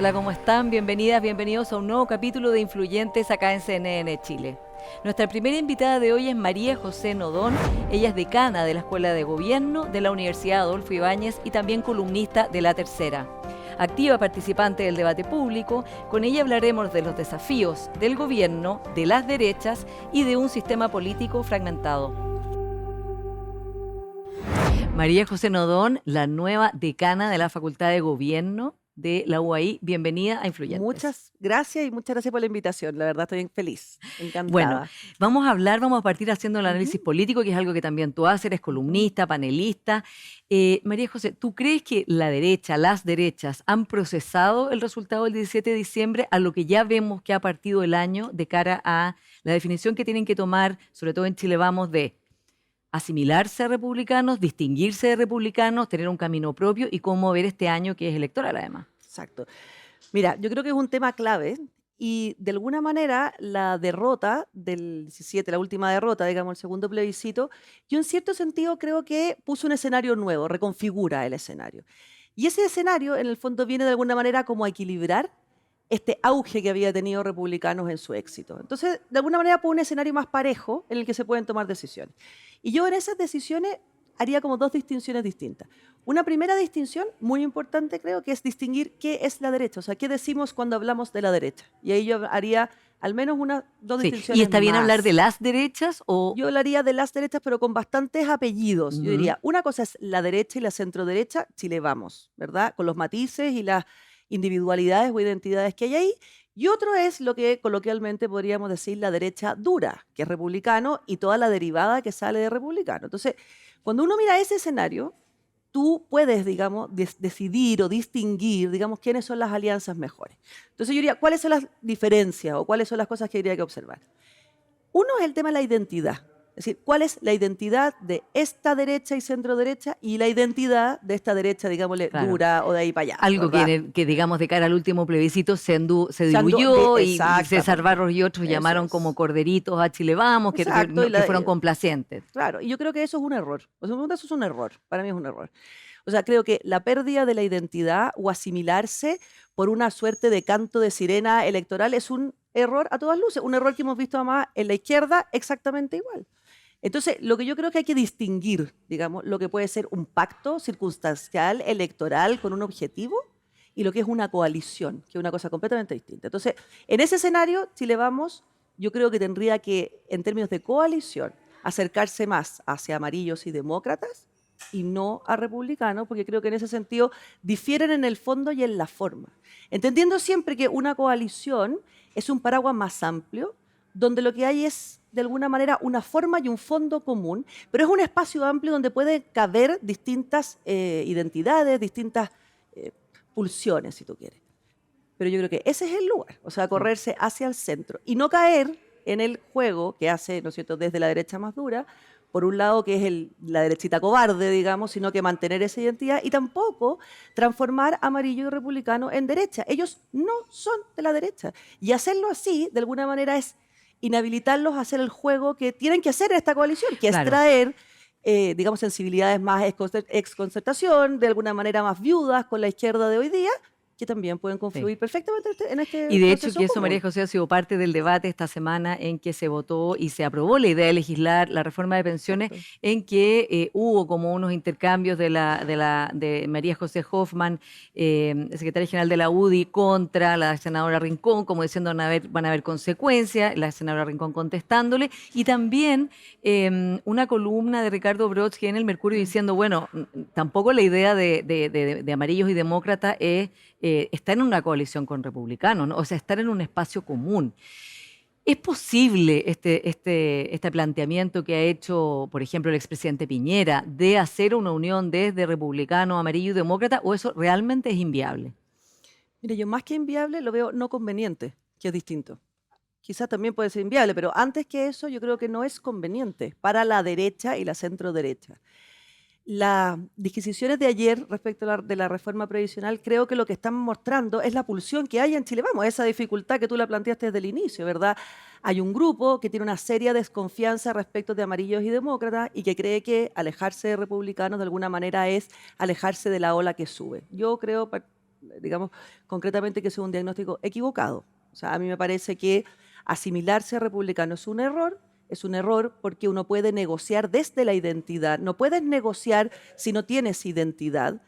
Hola, ¿cómo están? Bienvenidas, bienvenidos a un nuevo capítulo de Influyentes acá en CNN Chile. Nuestra primera invitada de hoy es María José Nodón. Ella es decana de la Escuela de Gobierno de la Universidad Adolfo Ibáñez y también columnista de La Tercera. Activa participante del debate público, con ella hablaremos de los desafíos del gobierno, de las derechas y de un sistema político fragmentado. María José Nodón, la nueva decana de la Facultad de Gobierno de la UAI. Bienvenida a Influyentes. Muchas gracias y muchas gracias por la invitación. La verdad estoy feliz, Bueno, encantada. vamos a partir haciendo el análisis Ujú, político, que es algo que también tú haces, eres ujú. columnista, panelista. María José, ¿tú crees que la derecha, las derechas, han procesado el resultado del 17 de diciembre a lo que ya vemos que ha partido el año de cara a la definición que tienen que tomar, sobre todo en Chile Vamos, de asimilarse a republicanos, distinguirse de republicanos, tener un camino propio y cómo ver este año que es electoral además? Exacto. Mira, yo creo que es un tema clave y de alguna manera la derrota del 17, la última derrota, digamos, el segundo plebiscito, yo en cierto sentido creo que puso un escenario nuevo, reconfigura el escenario. Y ese escenario, en el fondo, viene de alguna manera como a equilibrar este auge que había tenido republicanos en su éxito. Entonces, de alguna manera, pone un escenario más parejo en el que se pueden tomar decisiones. Y yo en esas decisiones haría como dos distinciones distintas. Una primera distinción, muy importante creo, que es distinguir qué es la derecha, o sea, qué decimos cuando hablamos de la derecha. Y ahí yo haría al menos dos Sí, ¿y distinciones está bien hablar de más. las derechas o...? Yo hablaría de las derechas, pero con bastantes apellidos. Yo Ujú. diría, una cosa es la derecha y la centroderecha, Chile Vamos, ¿verdad? Con los matices y las individualidades o identidades que hay ahí. Y otro es lo que coloquialmente podríamos decir la derecha dura, que es republicano, y toda la derivada que sale de republicano. Entonces, cuando uno mira ese escenario, tú puedes, digamos, decidir o distinguir, digamos, quiénes son las alianzas mejores. Entonces yo diría, ¿cuáles son las diferencias o cuáles son las cosas que habría que observar? Uno es el tema de la identidad. Es decir, ¿cuál es la identidad de esta derecha y centro derecha y la identidad de esta derecha, digámosle, Claro, dura o de ahí para allá, algo que, ¿verdad? que digamos de cara al último plebiscito se diluyó y César Exactamente. Barros y otros Eso llamaron como es. corderitos a Chile Vamos, Exacto. que fueron complacientes. Claro, y yo creo que eso es un error. O sea, eso es un error. Para mí es un error. O sea, creo que la pérdida de la identidad o asimilarse por una suerte de canto de sirena electoral es un error a todas luces. Un error que hemos visto además en la izquierda exactamente igual. Entonces, lo que yo creo que hay que distinguir, digamos, lo que puede ser un pacto circunstancial electoral con un objetivo y lo que es una coalición, que es una cosa completamente distinta. Entonces, en ese escenario, Chile Vamos, yo creo que tendría que, en términos de coalición, acercarse más hacia amarillos y demócratas y no a republicanos, porque creo que en ese sentido difieren en el fondo y en la forma. Entendiendo siempre que una coalición es un paraguas más amplio, donde lo que hay es, de alguna manera, una forma y un fondo común, pero es un espacio amplio donde puede caber distintas identidades, distintas eh, pulsiones, si tú quieres. Pero yo creo que ese es el lugar, o sea, Sí. correrse hacia el centro y no caer en el juego que hace, ¿no es cierto?, desde la derecha más dura, por un lado que es la derechita cobarde, digamos, sino que mantener esa identidad y tampoco transformar amarillo y republicano en derecha. Ellos no son de la derecha. Y hacerlo así, de alguna manera, es inhabilitarlos a hacer el juego que tienen que hacer en esta coalición, que es Claro. traer, digamos, sensibilidades más exconcertación, de alguna manera más viudas con la izquierda de hoy día, que también pueden Sí. confluir perfectamente en Y este de hecho que proceso eso, María común. José, ha sido parte del debate esta semana en que se votó y se aprobó la idea de legislar la reforma de pensiones, Exacto. en que hubo como unos intercambios de María José Hoffman, secretaria general de la UDI, contra la senadora Rincón, como diciendo van a haber consecuencias, la senadora Rincón contestándole, y también una columna de Ricardo Brodsky en el Mercurio Mm. diciendo, bueno, tampoco la idea de amarillos y demócratas es estar en una coalición con republicanos, ¿no? O sea, estar en un espacio común. ¿Es posible este planteamiento que ha hecho, por ejemplo, el expresidente Piñera de hacer una unión desde republicano, amarillo y demócrata, o eso realmente es inviable? Mire, yo más que inviable lo veo no conveniente, que es distinto. Quizás también puede ser inviable, pero antes que eso yo creo que no es conveniente para la derecha y la centro derecha. Las disquisiciones de ayer respecto de la reforma previsional, creo que lo que están mostrando es la pulsión que hay en Chile. Vamos, esa dificultad que tú la planteaste desde el inicio, ¿verdad? Hay un grupo que tiene una seria desconfianza respecto de amarillos y demócratas y que cree que alejarse de republicanos de alguna manera es alejarse de la ola que sube. Yo creo digamos concretamente que sea un diagnóstico equivocado. O sea, a mí me parece que asimilarse a republicano es un error porque uno puede negociar desde la identidad, no puedes negociar si no tienes identidad.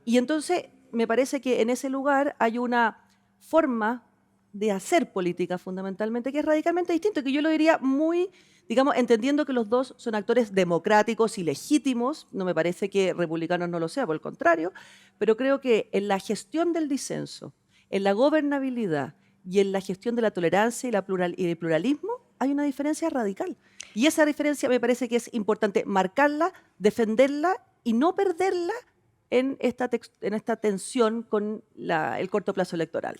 Y entonces me parece que en ese lugar hay una forma de hacer política fundamentalmente que es radicalmente distinto, que yo lo diría muy, digamos, entendiendo que los dos son actores democráticos y legítimos, no me parece que republicanos no lo sea, por el contrario, pero creo que en la gestión del disenso, en la gobernabilidad y en la gestión de la tolerancia y el pluralismo hay una diferencia radical. Y esa diferencia me parece que es importante marcarla, defenderla y no perderla en esta tensión con el corto plazo electoral.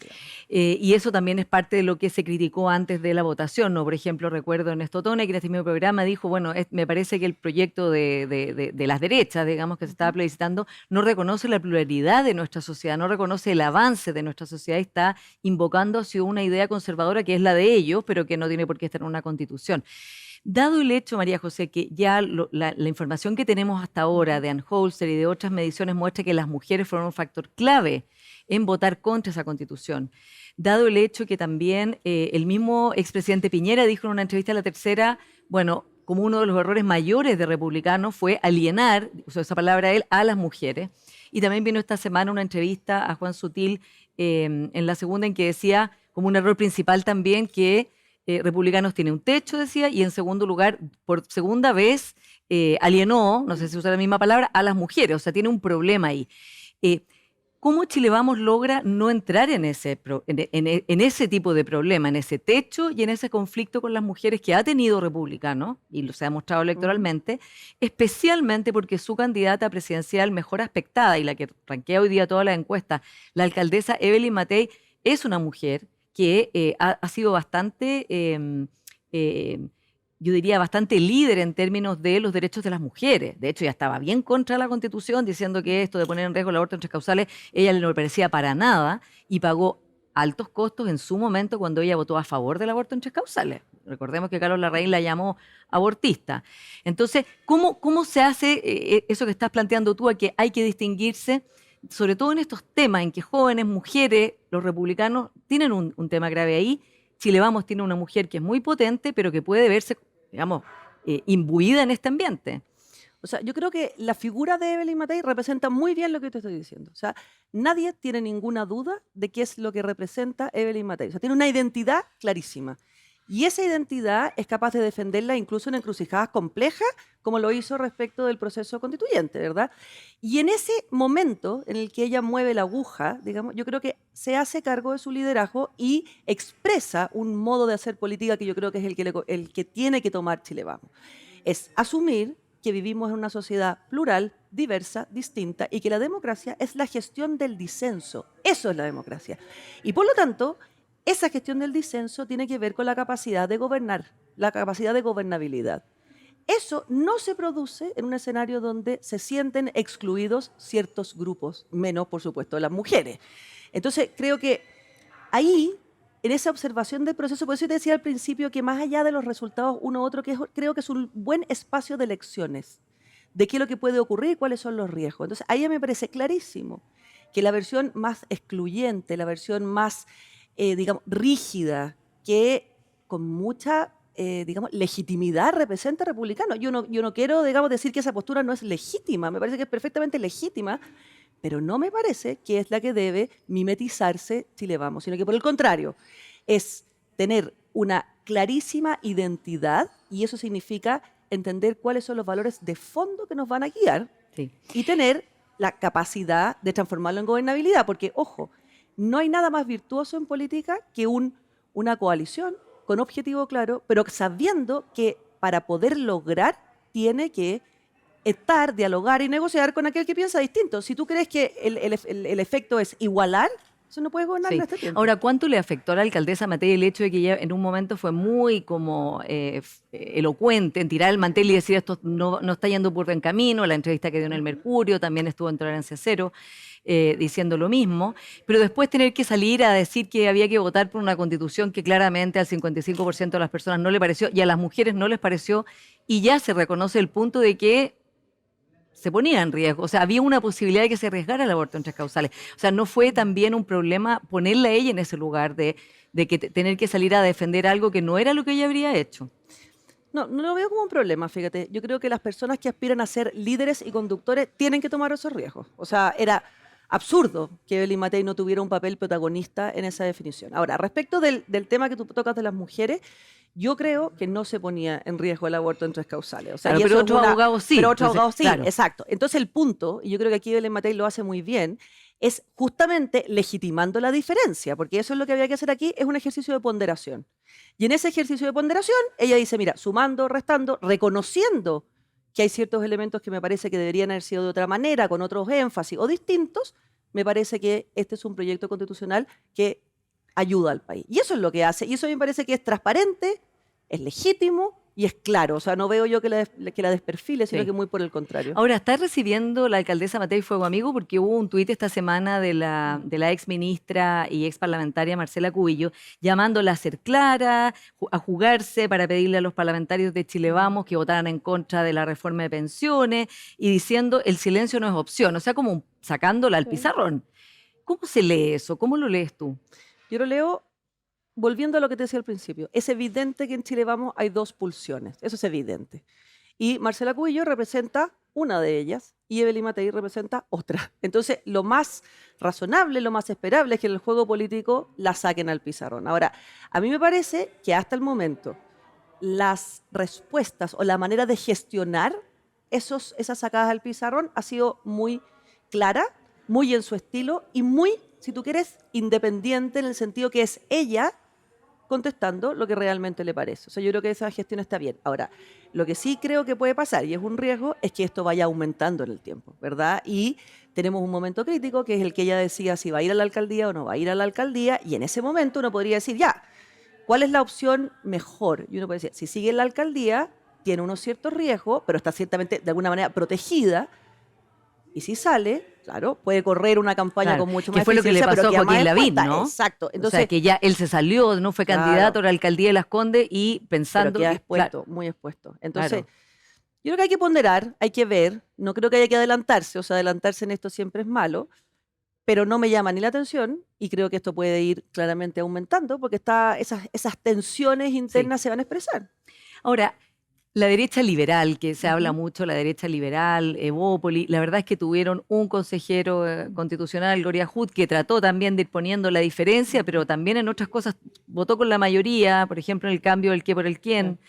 Y eso también es parte de lo que se criticó antes de la votación, ¿no? Por ejemplo, recuerdo Ernesto Tona, que en este mismo programa dijo, bueno, me parece que el proyecto de las derechas, digamos, que se estaba plebiscitando, no reconoce la pluralidad de nuestra sociedad, no reconoce el avance de nuestra sociedad, está invocando hacia una idea conservadora que es la de ellos, pero que no tiene por qué estar en una constitución. Dado el hecho, María José, que ya la información que tenemos hasta ahora de Ann Holster y de otras mediciones muestra que las mujeres fueron un factor clave en votar contra esa constitución, dado el hecho que también el mismo expresidente Piñera dijo en una entrevista a La Tercera, bueno, como uno de los errores mayores de republicanos fue alienar, usó esa palabra él, a las mujeres. Y también vino esta semana una entrevista a Juan Sutil en la segunda en que decía, como un error principal también, que republicanos tiene un techo, decía, y en segundo lugar, por segunda vez, alienó, no sé si usa la misma palabra, a las mujeres, o sea, tiene un problema ahí. ¿Cómo Chile Vamos logra no entrar en ese tipo de problema, en ese techo y en ese conflicto con las mujeres que ha tenido republicano, y lo se ha mostrado electoralmente, especialmente porque su candidata presidencial mejor aspectada y la que ranquea hoy día todas las encuestas, la alcaldesa Evelyn Matei, es una mujer que ha sido bastante, yo diría, bastante líder en términos de los derechos de las mujeres. De hecho, ya estaba bien contra la Constitución, diciendo que esto de poner en riesgo el aborto en tres causales, ella no le parecía para nada y pagó altos costos en su momento cuando ella votó a favor del aborto en tres causales. Recordemos que Carlos Larraín la llamó abortista. Entonces, ¿cómo se hace eso que estás planteando tú, a que hay que distinguirse, sobre todo en estos temas en que jóvenes, mujeres, los republicanos tienen un tema grave ahí? Chile Vamos tiene una mujer que es muy potente, pero que puede verse, digamos, imbuida en este ambiente. O sea, yo creo que la figura de Evelyn Matei representa muy bien lo que te estoy diciendo. O sea, nadie tiene ninguna duda de qué es lo que representa Evelyn Matei. O sea, tiene una identidad clarísima. Y esa identidad es capaz de defenderla incluso en encrucijadas complejas, como lo hizo respecto del proceso constituyente, ¿verdad? Y en ese momento en el que ella mueve la aguja, digamos, yo creo que se hace cargo de su liderazgo y expresa un modo de hacer política que yo creo que es el que tiene que tomar Chile Vamos. Es asumir que vivimos en una sociedad plural, diversa, distinta, y que la democracia es la gestión del disenso. Eso es la democracia. Y por lo tanto, esa gestión del disenso tiene que ver con la capacidad de gobernar, la capacidad de gobernabilidad. Eso no se produce en un escenario donde se sienten excluidos ciertos grupos, menos, por supuesto, las mujeres. Entonces, creo que ahí, en esa observación del proceso, por eso te decía al principio que más allá de los resultados uno u otro, creo que es un buen espacio de elecciones, de qué es lo que puede ocurrir y cuáles son los riesgos. Entonces, ahí me parece clarísimo que la versión más excluyente, la versión más digamos, rígida, que con mucha, digamos, legitimidad representa republicano. Yo no quiero, digamos, decir que esa postura no es legítima, me parece que es perfectamente legítima, pero no me parece que es la que debe mimetizarse Chile Vamos, sino que por el contrario, es tener una clarísima identidad, y eso significa entender cuáles son los valores de fondo que nos van a guiar, sí, y tener la capacidad de transformarlo en gobernabilidad, porque, ojo, no hay nada más virtuoso en política que una coalición con objetivo claro, pero sabiendo que para poder lograr tiene que estar, dialogar y negociar con aquel que piensa distinto. Si tú crees que el efecto es igualar, eso no puedes gobernar en este tiempo. Ahora, ¿cuánto le afectó a la alcaldesa Matei el hecho de que ella en un momento fue muy como elocuente en tirar el mantel y decir esto no está yendo por buen camino? La entrevista que dio en el Mercurio también estuvo en Tolerancia Cero, diciendo lo mismo, pero después tener que salir a decir que había que votar por una constitución que claramente al 55% de las personas no le pareció y a las mujeres no les pareció, y ya se reconoce el punto de que se ponía en riesgo. O sea, había una posibilidad de que se arriesgara el aborto en 3 causales. O sea, no fue también un problema ponerla a ella en ese lugar de que tener que salir a defender algo que no era lo que ella habría hecho. No, no lo veo como un problema, fíjate. Yo creo que las personas que aspiran a ser líderes y conductores tienen que tomar esos riesgos. O sea, era absurdo que Evelyn Matei no tuviera un papel protagonista en esa definición. Ahora, respecto del tema que tú tocas de las mujeres, yo creo que no se ponía en riesgo el aborto en 3 causales. O sea, Claro, y pero eso es otros abogados sí. Pero otros Entonces, abogados sí, claro. exacto. Entonces el punto, y yo creo que aquí Evelyn Matei lo hace muy bien, es justamente legitimando la diferencia, porque eso es lo que había que hacer aquí, es un ejercicio de ponderación. Y en ese ejercicio de ponderación, ella dice, mira, sumando, restando, reconociendo que hay ciertos elementos que me parece que deberían haber sido de otra manera, con otros énfasis o distintos, me parece que este es un proyecto constitucional que ayuda al país. Y eso es lo que hace, y eso me parece que es transparente, es legítimo y es claro. O sea, no veo yo que la desperfile, sino Sí. que muy por el contrario. Ahora, ¿está recibiendo la alcaldesa Matei fuego amigo? Porque hubo un tuit esta semana de la ex ministra y ex parlamentaria Marcela Cubillo llamándola a ser clara, a jugarse para pedirle a los parlamentarios de Chile Vamos que votaran en contra de la reforma de pensiones y diciendo el silencio no es opción, o sea, como sacándola al pizarrón. ¿Cómo se lee eso? ¿Cómo lo lees tú? Yo lo leo volviendo a lo que te decía al principio. Es evidente que en Chile Vamos hay 2 pulsiones, eso es evidente. Y Marcela Cubillo representa una de ellas y Evelyn Matei representa otra. Entonces, lo más razonable, lo más esperable es que en el juego político la saquen al pizarrón. Ahora, a mí me parece que hasta el momento las respuestas o la manera de gestionar esas sacadas al pizarrón ha sido muy clara, muy en su estilo y muy, si tú quieres, independiente en el sentido que es ella contestando lo que realmente le parece. O sea, yo creo que esa gestión está bien. Ahora, lo que sí creo que puede pasar, y es un riesgo, es que esto vaya aumentando en el tiempo, ¿verdad? Y tenemos un momento crítico, que es el que ella decía si va a ir a la alcaldía o no va a ir a la alcaldía, y en ese momento uno podría decir, ya, ¿cuál es la opción mejor? Y uno puede decir, si sigue en la alcaldía, tiene unos ciertos riesgos, pero está ciertamente de alguna manera protegida, y si sale, claro, puede correr una campaña Claro, con mucho que más fue lo que le eficiencia, pero pasó a queda más Joaquín Lavín, expuesta. ¿no? Exacto. O Entonces, sea, que ya él se salió, no fue candidato claro, a la alcaldía de Las Condes y pero pensando queda que, expuesto, muy expuesto. Entonces, claro. yo creo que hay que ponderar, hay que ver, no creo que haya que adelantarse, o sea, adelantarse en esto siempre es malo, pero no me llama ni la atención y creo que esto puede ir claramente aumentando porque esas tensiones Sí. internas se van a expresar. Ahora, la derecha liberal, que se habla Ujú. mucho, la derecha liberal, Evópoli, la verdad es que tuvieron un consejero constitucional, Gloria Hood, que trató también de ir poniendo la diferencia, pero también en otras cosas votó con la mayoría, por ejemplo, en el cambio del qué por el quién.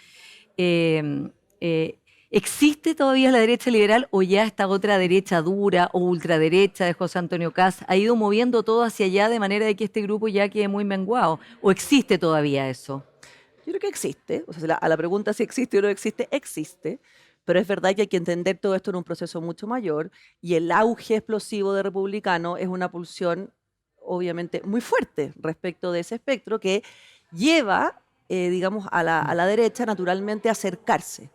Eh, eh, ¿Existe todavía la derecha liberal o ya esta otra derecha dura o ultraderecha de José Antonio Kast ha ido moviendo todo hacia allá de manera de que este grupo ya quede muy menguado? ¿O existe todavía eso? Yo creo que existe, o sea, a la pregunta si existe o no existe, existe, pero es verdad que hay que entender todo esto en un proceso mucho mayor y el auge explosivo de republicano es una pulsión obviamente muy fuerte respecto de ese espectro que lleva, digamos, a la derecha naturalmente a acercarse.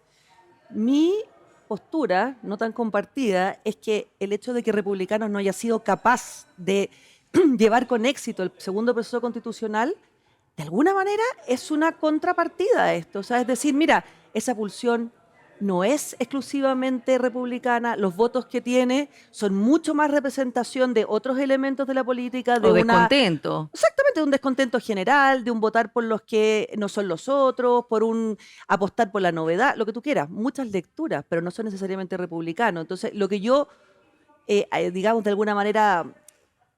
Mi postura, no tan compartida, es que el hecho de que Republicanos no haya sido capaz de llevar con éxito el segundo proceso constitucional, de alguna manera es una contrapartida a esto. O sea, es decir, mira, esa pulsión no es exclusivamente republicana, los votos que tiene son mucho más representación de otros elementos de la política, ¿O de una descontento? exactamente, de un descontento general, de un votar por los que no son los otros, por un apostar por la novedad, lo que tú quieras. Muchas lecturas, pero no son necesariamente republicanos. Entonces, lo que yo, digamos, de alguna manera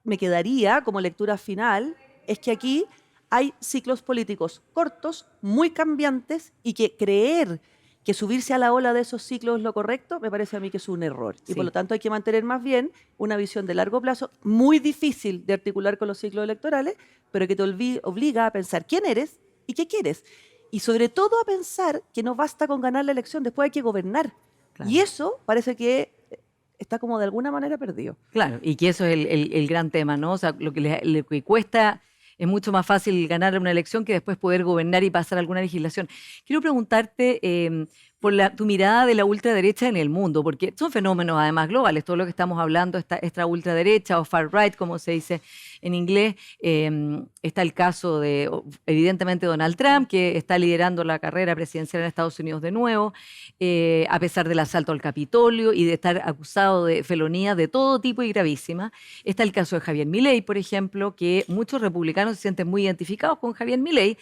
me quedaría como lectura final es que aquí hay ciclos políticos cortos, muy cambiantes, y que creer que subirse a la ola de esos ciclos es lo correcto, me parece a mí que es un error. Y por Sí. lo tanto hay que mantener más bien una visión de largo plazo, muy difícil de articular con los ciclos electorales, pero que te obliga a pensar quién eres y qué quieres. Y sobre todo a pensar que no basta con ganar la elección, después hay que gobernar. Claro. Y eso parece que está como de alguna manera perdido. Claro, y que eso es el gran tema, ¿no? O sea, lo que cuesta es mucho más fácil ganar una elección que después poder gobernar y pasar alguna legislación. Quiero preguntarte por tu mirada de la ultraderecha en el mundo, porque son fenómenos además globales, todo lo que estamos hablando, esta ultraderecha o far right, como se dice en inglés, está el caso de, evidentemente, Donald Trump, que está liderando la carrera presidencial en Estados Unidos de nuevo, a pesar del asalto al Capitolio y de estar acusado de felonías de todo tipo y gravísimas. Está el caso de Javier Milei, por ejemplo, que muchos republicanos se sienten muy identificados con Javier Milei,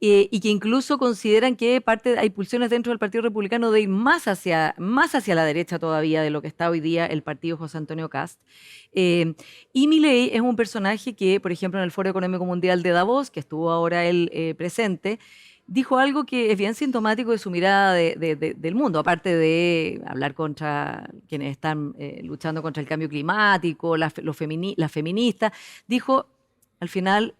y que incluso consideran que hay pulsiones dentro del Partido Republicano de ir más hacia la derecha todavía de lo que está hoy día el partido José Antonio Kast. Y Milei es un personaje que, por ejemplo, en el Foro Económico Mundial de Davos, que estuvo ahora él presente, dijo algo que es bien sintomático de su mirada del mundo, aparte de hablar contra quienes están luchando contra el cambio climático, las feministas. Dijo, al final,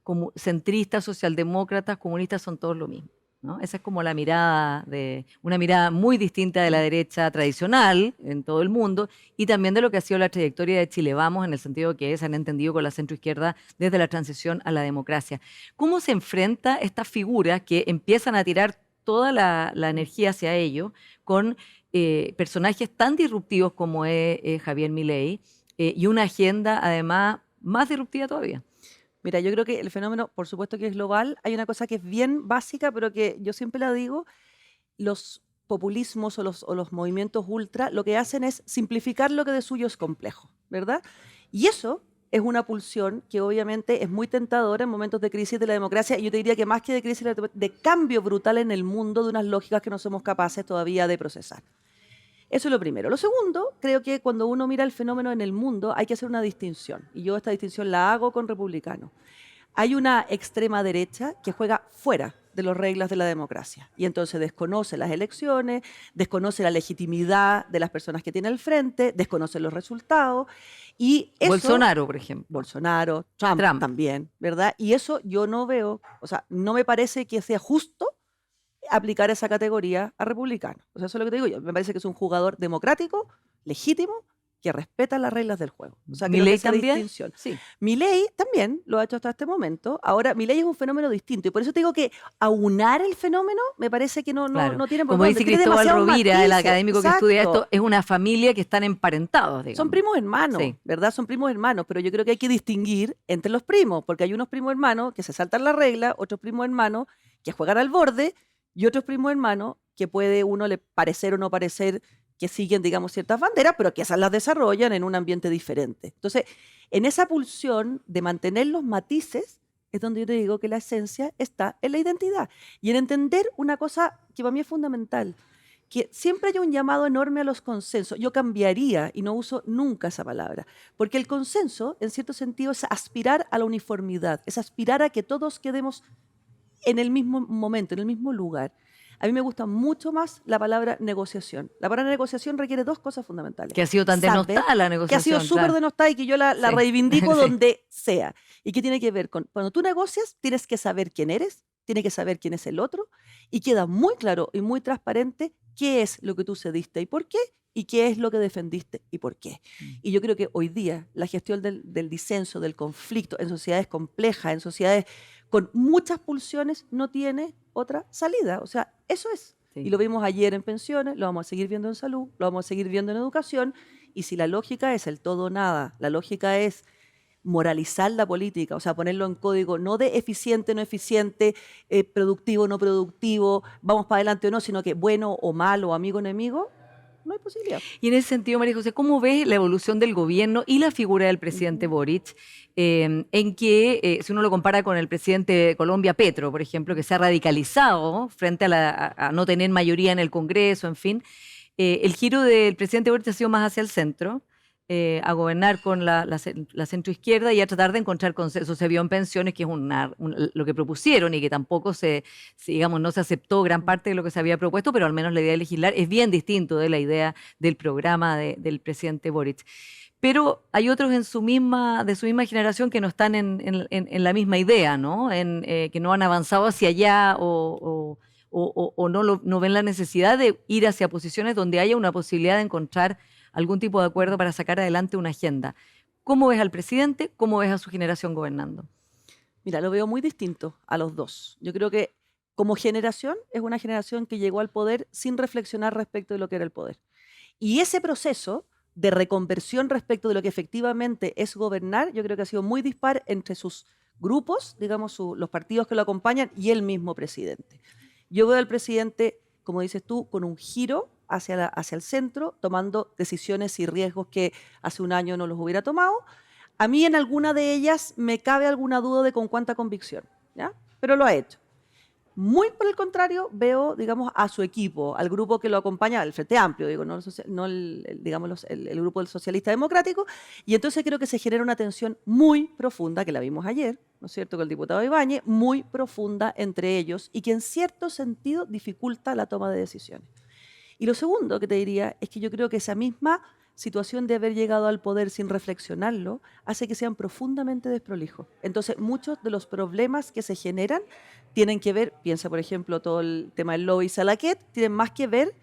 como centristas, socialdemócratas, comunistas son todos lo mismo, ¿no? Esa es como una mirada muy distinta de la derecha tradicional en todo el mundo y también de lo que ha sido la trayectoria de Chile Vamos, en el sentido que se han entendido con la centroizquierda desde la transición a la democracia. ¿Cómo se enfrenta estas figuras que empiezan a tirar toda la energía hacia ello con personajes tan disruptivos como es Javier Milei y una agenda además más disruptiva todavía? Mira, yo creo que el fenómeno, por supuesto que es global. Hay una cosa que es bien básica, pero que yo siempre la digo, los populismos o los movimientos ultra lo que hacen es simplificar lo que de suyo es complejo, ¿verdad? Y eso es una pulsión que obviamente es muy tentadora en momentos de crisis de la democracia, y yo te diría que más que de crisis, de cambio brutal en el mundo de unas lógicas que no somos capaces todavía de procesar. Eso es lo primero. Lo segundo, creo que cuando uno mira el fenómeno en el mundo hay que hacer una distinción, y yo esta distinción la hago con republicanos. Hay una extrema derecha que juega fuera de las reglas de la democracia y entonces desconoce las elecciones, desconoce la legitimidad de las personas que tiene al frente, desconoce los resultados y eso, Bolsonaro, por ejemplo. Bolsonaro, Trump también, ¿verdad? Y eso yo no veo, o sea, no me parece que sea justo aplicar esa categoría a republicanos. O sea, eso es lo que te digo yo. Me parece que es un jugador democrático, legítimo, que respeta las reglas del juego. O sea, ¿Milei también? Distinción. Sí. Milei también lo ha hecho hasta este momento. Ahora, Milei es un fenómeno distinto y por eso te digo que aunar el fenómeno me parece que no tiene por Como dónde. dice Cristóbal Rovira, el académico Exacto. que estudia esto, es una familia que están emparentados, digamos. Son primos hermanos, sí, ¿verdad? Son primos hermanos, pero yo creo que hay que distinguir entre los primos, porque hay unos primos hermanos que se saltan la regla, otros primos hermanos que juegan al borde y otros primos hermanos que puede uno le parecer o no parecer que siguen, digamos, ciertas banderas, pero que esas las desarrollan en un ambiente diferente. Entonces, en esa pulsión de mantener los matices es donde yo te digo que la esencia está en la identidad y en entender una cosa que para mí es fundamental, que siempre hay un llamado enorme a los consensos. Yo cambiaría y no uso nunca esa palabra, porque el consenso, en cierto sentido, es aspirar a la uniformidad, es aspirar a que todos quedemos en el mismo momento, en el mismo lugar. A mí me gusta mucho más la palabra negociación. La palabra negociación requiere dos cosas fundamentales. Que ha sido tan denostada la negociación. Que ha sido súper denostada y que yo la reivindico sí, donde sea. Y que tiene que ver con, cuando tú negocias, tienes que saber quién eres, tienes que saber quién es el otro, y queda muy claro y muy transparente qué es lo que tú cediste y por qué, y qué es lo que defendiste y por qué. Y yo creo que hoy día la gestión del disenso, del conflicto, en sociedades complejas, en sociedades con muchas pulsiones, no tiene otra salida. O sea, eso es. Sí. Y lo vimos ayer en pensiones, lo vamos a seguir viendo en salud, lo vamos a seguir viendo en educación. Y si la lógica es el todo o nada, la lógica es moralizar la política, o sea, ponerlo en código no de eficiente, no eficiente, productivo, no productivo, vamos para adelante o no, sino que bueno o malo, amigo o enemigo, no hay posibilidad. Y en ese sentido, María José, ¿cómo ves la evolución del gobierno y la figura del presidente Boric? En que, si uno lo compara con el presidente de Colombia, Petro, por ejemplo, que se ha radicalizado frente a no tener mayoría en el Congreso, en fin, el giro del presidente Boric ha sido más hacia el centro, a gobernar con la centroizquierda y a tratar de encontrar consenso. Se vio en pensiones, que es lo que propusieron y que tampoco digamos, no se aceptó gran parte de lo que se había propuesto, pero al menos la idea de legislar es bien distinto de la idea del programa del presidente Boric. Pero hay otros de su misma generación que no están en la misma idea, ¿no? Que no han avanzado hacia allá o no ven la necesidad de ir hacia posiciones donde haya una posibilidad de encontrar algún tipo de acuerdo para sacar adelante una agenda. ¿Cómo ves al presidente? ¿Cómo ves a su generación gobernando? Mira, lo veo muy distinto a los dos. Yo creo que como generación, es una generación que llegó al poder sin reflexionar respecto de lo que era el poder. Y ese proceso de reconversión respecto de lo que efectivamente es gobernar, yo creo que ha sido muy dispar entre sus grupos, digamos, los partidos que lo acompañan y el mismo presidente. Yo veo al presidente, como dices tú, con un giro hacia el centro, tomando decisiones y riesgos que hace un año no los hubiera tomado. A mí en alguna de ellas me cabe alguna duda de con cuánta convicción, ¿ya? Pero lo ha hecho. Muy por el contrario, veo, digamos, a su equipo, al grupo que lo acompaña, el Frente Amplio, digo, no digamos, el grupo del Socialista Democrático, y entonces creo que se genera una tensión muy profunda, que la vimos ayer, ¿no es cierto?, con el diputado Ibáñez, muy profunda entre ellos, y que en cierto sentido dificulta la toma de decisiones. Y lo segundo que te diría es que yo creo que esa misma situación de haber llegado al poder sin reflexionarlo hace que sean profundamente desprolijos. Entonces, muchos de los problemas que se generan tienen que ver, piensa por ejemplo todo el tema del lobby Salaquet, tienen más que ver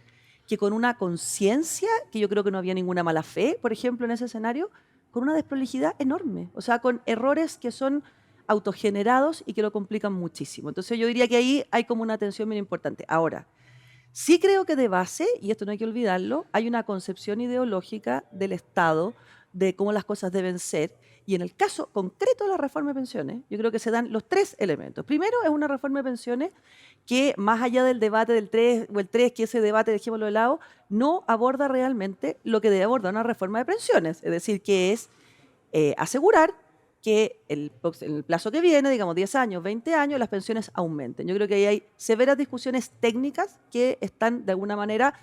que con una conciencia, que yo creo que no había ninguna mala fe, por ejemplo, en ese escenario, con una desprolijidad enorme, o sea, con errores que son autogenerados y que lo complican muchísimo. Entonces yo diría que ahí hay como una tensión bien importante. Ahora, sí creo que de base, y esto no hay que olvidarlo, hay una concepción ideológica del Estado, de cómo las cosas deben ser, y en el caso concreto de la reforma de pensiones, yo creo que se dan los tres elementos. Primero, es una reforma de pensiones que, más allá del debate del 3 o el 3, que ese debate, dejémoslo de lado, no aborda realmente lo que debe abordar una reforma de pensiones, es decir, que es asegurar que en el plazo que viene, digamos 10 años, 20 años, las pensiones aumenten. Yo creo que ahí hay severas discusiones técnicas que están de alguna manera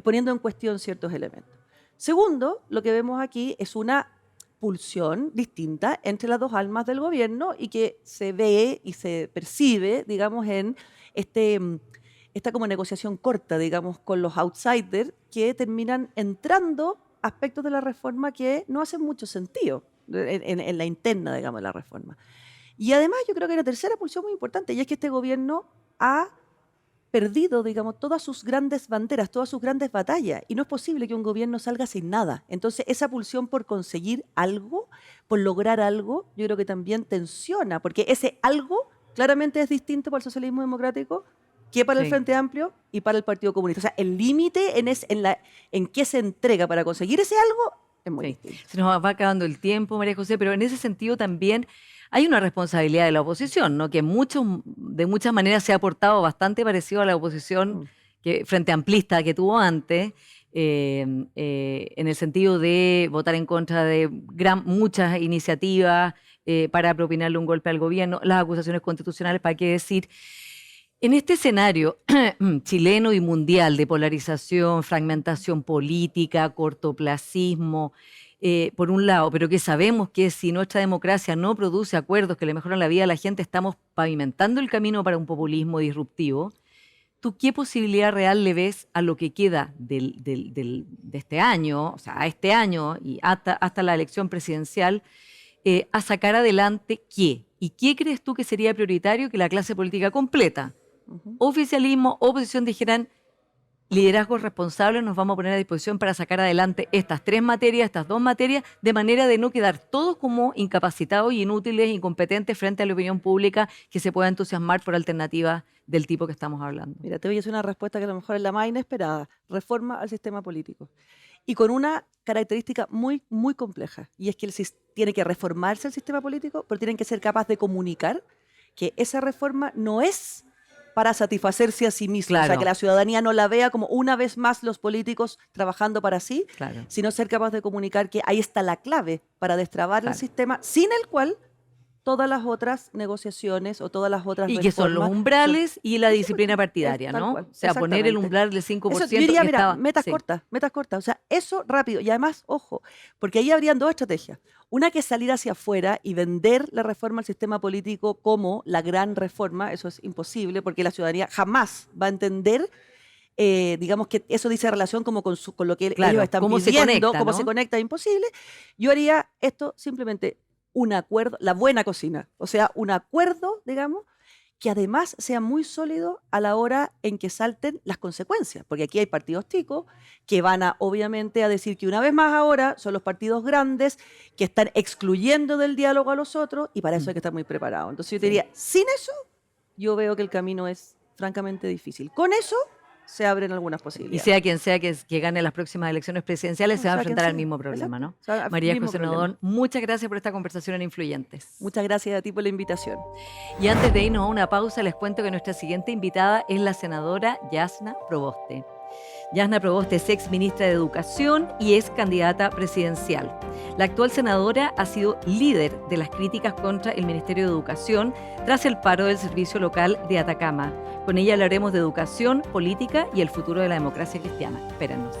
poniendo en cuestión ciertos elementos. Segundo, lo que vemos aquí es una pulsión distinta entre las dos almas del gobierno y que se ve y se percibe, digamos, en esta como negociación corta, digamos, con los outsiders que terminan entrando aspectos de la reforma que no hacen mucho sentido en la interna, digamos, de la reforma. Y además yo creo que hay una tercera pulsión muy importante, y es que este gobierno ha perdido, digamos, todas sus grandes banderas, todas sus grandes batallas, y no es posible que un gobierno salga sin nada. Entonces, esa pulsión por conseguir algo, por lograr algo, yo creo que también tensiona, porque ese algo claramente es distinto para el socialismo democrático que para el Frente Amplio y para el Partido Comunista. O sea, el límite en qué se entrega para conseguir ese algo es muy distinto. Se nos va acabando el tiempo, María José, pero en ese sentido también hay una responsabilidad de la oposición, ¿no? Que de muchas maneras se ha portado bastante parecido a la oposición frente amplista que tuvo antes, en el sentido de votar en contra de muchas iniciativas para propinarle un golpe al gobierno, las acusaciones constitucionales, ¿para qué decir? En este escenario chileno y mundial de polarización, fragmentación política, cortoplacismo, por un lado, pero que sabemos que si nuestra democracia no produce acuerdos que le mejoran la vida a la gente, estamos pavimentando el camino para un populismo disruptivo. ¿Tú qué posibilidad real le ves a lo que queda de este año, o sea, a este año y hasta la elección presidencial, a sacar adelante qué? ¿Y qué crees tú que sería prioritario que la clase política completa, oficialismo, oposición, dijeran: liderazgos responsables, nos vamos a poner a disposición para sacar adelante estas tres materias, estas dos materias, de manera de no quedar todos como incapacitados y inútiles, incompetentes frente a la opinión pública que se pueda entusiasmar por alternativas del tipo que estamos hablando? Mira, te voy a hacer una respuesta que a lo mejor es la más inesperada. Reforma al sistema político. Y con una característica muy, muy compleja. Y es que tiene que reformarse el sistema político, pero tienen que ser capaces de comunicar que esa reforma no es para satisfacerse a sí mismo. Claro. O sea, que la ciudadanía no la vea como una vez más los políticos trabajando para sí, Claro. sino ser capaz de comunicar que ahí está la clave para destrabar el sistema, sin el cual todas las otras negociaciones o todas las otras reformas... Y que son los umbrales y la disciplina partidaria, ¿no? O sea, poner el umbral del 5%. Eso, yo diría, mira, metas cortas. O sea, eso rápido. Y además, ojo, porque ahí habrían dos estrategias. Una que es salir hacia afuera y vender la reforma al sistema político como la gran reforma. Eso es imposible, porque la ciudadanía jamás va a entender, digamos, que eso dice relación como con lo que ellos están pidiendo, cómo se conecta, es imposible. Yo haría esto simplemente un acuerdo, la buena cocina, o sea, un acuerdo, digamos, que además sea muy sólido a la hora en que salten las consecuencias, porque aquí hay partidos chicos que van obviamente a decir que una vez más ahora son los partidos grandes que están excluyendo del diálogo a los otros, y para eso hay que estar muy preparados. Entonces yo te diría, sin eso, yo veo que el camino es francamente difícil. Con eso se abren algunas Y posibilidades. sea quien sea que gane las próximas elecciones presidenciales, se va a Sea quien enfrentar al sea. mismo problema, Exacto. ¿no? O sea, María mismo José problema. Nodón, muchas gracias por esta conversación en Influyentes. Muchas gracias a ti por la invitación. Y antes de irnos a una pausa, les cuento que nuestra siguiente invitada es la senadora Jasna Proboste. Jasna Proboste es ex ministra de Educación y es candidata presidencial. La actual senadora ha sido líder de las críticas contra el Ministerio de Educación tras el paro del Servicio Local de Atacama. Con ella hablaremos de educación, política y el futuro de la democracia cristiana. Espérennos.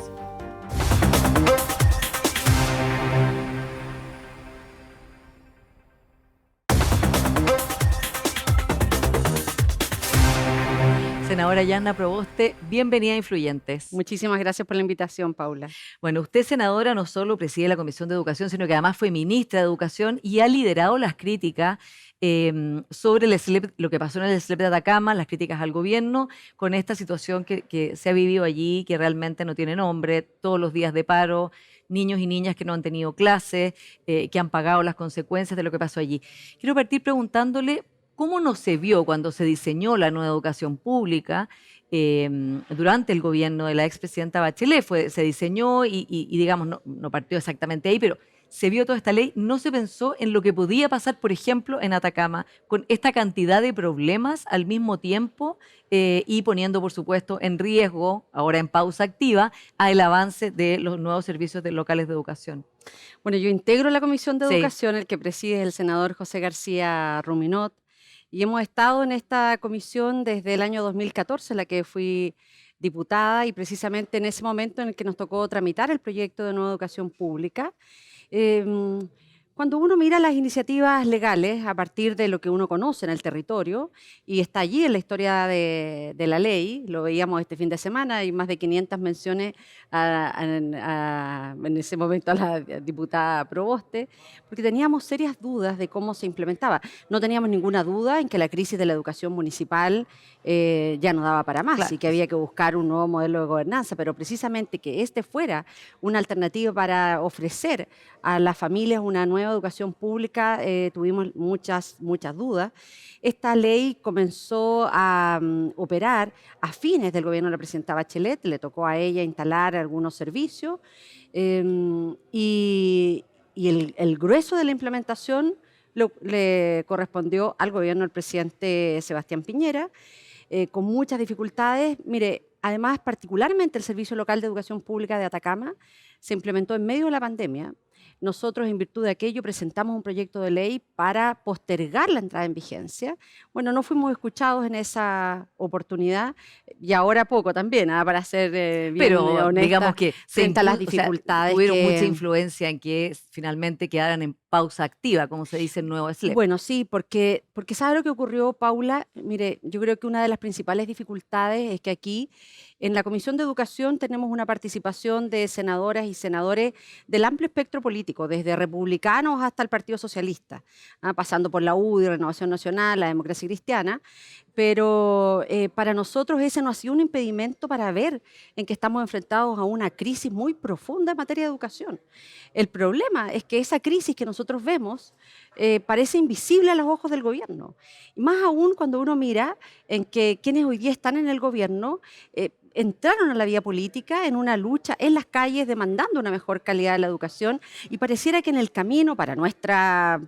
Senadora Jasna Proboste, bienvenida a Influyentes. Muchísimas gracias por la invitación, Paula. Bueno, usted, senadora, no solo preside la Comisión de Educación, sino que además fue ministra de Educación y ha liderado las críticas sobre el SLEP, lo que pasó en el SLEP de Atacama, las críticas al gobierno, con esta situación que se ha vivido allí, que realmente no tiene nombre, todos los días de paro, niños y niñas que no han tenido clases, que han pagado las consecuencias de lo que pasó allí. Quiero partir preguntándole cómo no se vio cuando se diseñó la nueva educación pública durante el gobierno de la expresidenta Bachelet. Se diseñó y digamos, no partió exactamente ahí, pero se vio toda esta ley. No se pensó en lo que podía pasar, por ejemplo, en Atacama, con esta cantidad de problemas al mismo tiempo y poniendo, por supuesto, en riesgo, ahora en pausa activa, el avance de los nuevos servicios locales de educación. Bueno, yo integro la Comisión de Sí. Educación, el que preside es el senador José García Ruminot, y hemos estado en esta comisión desde el año 2014, en la que fui diputada, y precisamente en ese momento en el que nos tocó tramitar el proyecto de nueva educación pública. Cuando uno mira las iniciativas legales a partir de lo que uno conoce en el territorio, y está allí en la historia de la ley, lo veíamos este fin de semana, hay más de 500 menciones en ese momento a la diputada Proboste, porque teníamos serias dudas de cómo se implementaba. No teníamos ninguna duda en que la crisis de la educación municipal ya no daba para más, Claro. y que había que buscar un nuevo modelo de gobernanza, pero precisamente que este fuera una alternativa para ofrecer a las familias una nueva educación pública, tuvimos muchas dudas. Esta ley comenzó a operar a fines del gobierno de la presidenta Bachelet, le tocó a ella instalar algunos servicios y el grueso de la implementación le correspondió al gobierno del presidente Sebastián Piñera, con muchas dificultades. Mire, además, particularmente el Servicio Local de Educación Pública de Atacama se implementó en medio de la pandemia. Nosotros, en virtud de aquello, presentamos un proyecto de ley para postergar la entrada en vigencia. Bueno, no fuimos escuchados en esa oportunidad, y ahora poco también, para ser bien Pero honesta, digamos que frente a las o sea, dificultades tuvieron que- mucha influencia en que finalmente quedaran en pausa activa, como se dice en Nuevo SLEP. Bueno, sí, porque ¿sabe lo que ocurrió, Paula? Mire, yo creo que una de las principales dificultades es que aquí, en la Comisión de Educación, tenemos una participación de senadoras y senadores del amplio espectro político, desde republicanos hasta el Partido Socialista, pasando por la UDI, Renovación Nacional, la Democracia Cristiana, pero para nosotros ese no ha sido un impedimento para ver en que estamos enfrentados a una crisis muy profunda en materia de educación. El problema es que esa crisis que nosotros vemos parece invisible a los ojos del gobierno. Y más aún cuando uno mira en que quienes hoy día están en el gobierno entraron a la vía política en una lucha en las calles demandando una mejor calidad de la educación, y pareciera que en el camino, para nuestra